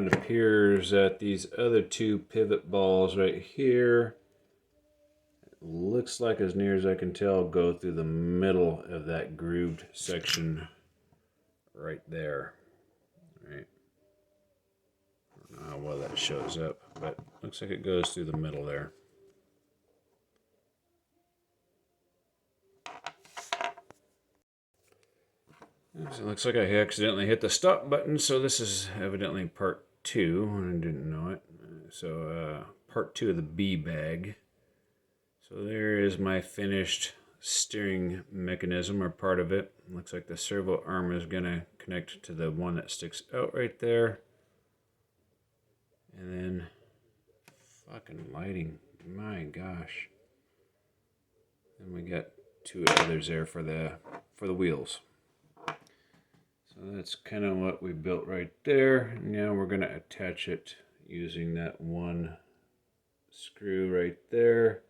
it appears that these other two pivot balls right here, looks like, as near as I can tell, go through the middle of that grooved section right there. Right. I don't know how well that shows up, but looks like it goes through the middle there. So it looks like I accidentally hit the stop button, so this is evidently part 2. I didn't know it. So part 2 of the B bag. So there is my finished steering mechanism, or part of it. Looks like the servo arm is going to connect to the one that sticks out right there. And then, fucking lighting, my gosh. And we got 2 others there for the wheels. So that's kind of what we built right there. Now we're going to attach it using that one screw right there,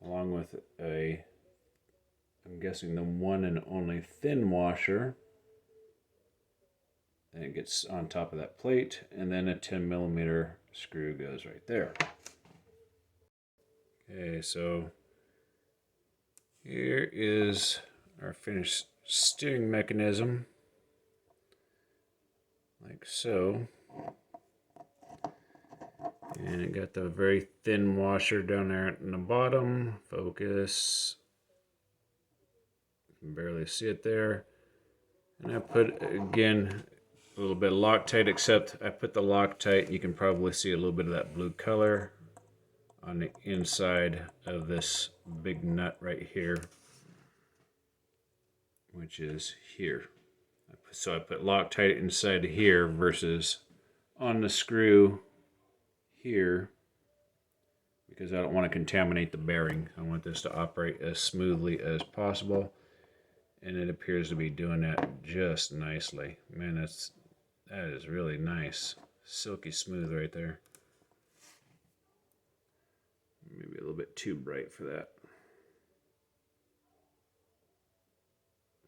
along with I'm guessing the one and only thin washer. And it gets on top of that plate, and then a 10mm screw goes right there. Okay, so here is our finished steering mechanism, like so. And it got the very thin washer down there in the bottom. Focus. You can barely see it there. And I put, again, a little bit of Loctite, except I put the Loctite, you can probably see a little bit of that blue color on the inside of this big nut right here, which is here. So I put Loctite inside here versus on the screw here, because I don't want to contaminate the bearing. I want this to operate as smoothly as possible, and it appears to be doing that just nicely. Man, that is really nice. Silky smooth right there. Maybe a little bit too bright for that.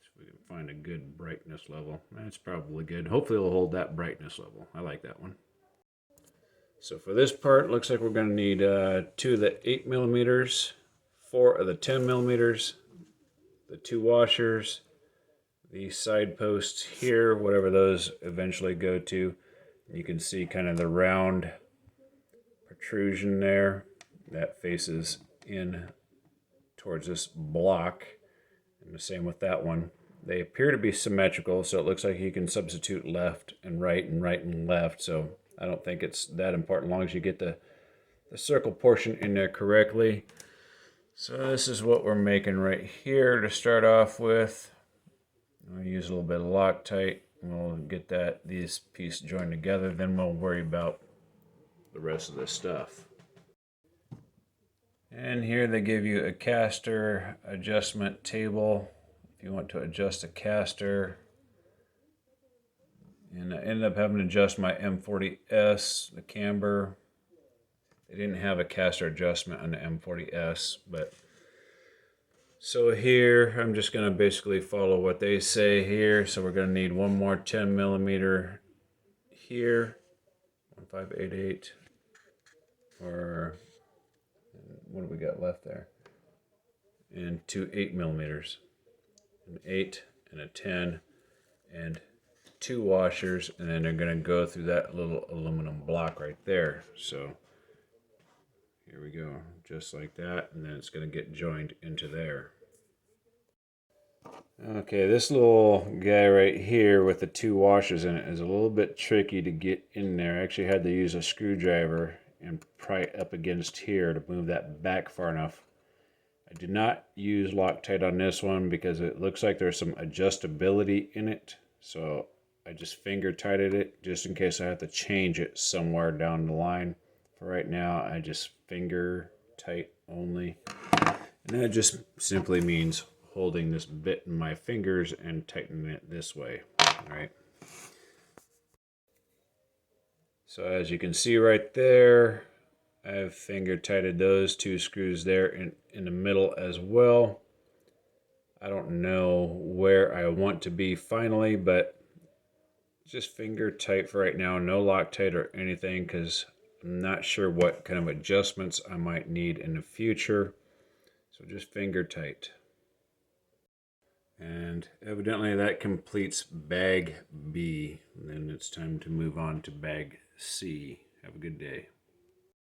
See if we can find a good brightness level. That's probably good. Hopefully it'll hold that brightness level. I like that one. So for this part, looks like we're going to need 2 of the 8mm, 4 of the 10mm, the 2 washers, the side posts here, whatever those eventually go to. You can see kind of the round protrusion there that faces in towards this block, and the same with that one. They appear to be symmetrical, so it looks like you can substitute left and right and left, so I don't think it's that important, as long as you get the circle portion in there correctly. So this is what we're making right here to start off with. We'll use a little bit of Loctite, and we'll get these pieces joined together, then we'll worry about the rest of this stuff. And here they give you a caster adjustment table if you want to adjust a caster. And I ended up having to adjust my M40S, the camber. They didn't have a caster adjustment on the M40S, but so here I'm just going to basically follow what they say here. So we're going to need one more 10mm here, 1588, or what do we got left there? And 2 8mm, an 8 and a 10, and 2 washers, and then they're going to go through that little aluminum block right there. So here we go, just like that, and then it's going to get joined into there. Okay, this little guy right here with the 2 washers in it is a little bit tricky to get in there. I actually had to use a screwdriver and pry it up against here to move that back far enough. I did not use Loctite on this one because it looks like there's some adjustability in it, so I just finger tighted it just in case I have to change it somewhere down the line. For right now, I just finger tight only. And that just simply means holding this bit in my fingers and tightening it this way. All right. So as you can see right there, I've finger tighted those 2 screws there in the middle as well. I don't know where I want to be finally, but Just finger tight for right now, no Loctite or anything, because I'm not sure what kind of adjustments I might need in the future. So just finger tight. And evidently that completes bag B. And then it's time to move on to bag C. Have a good day.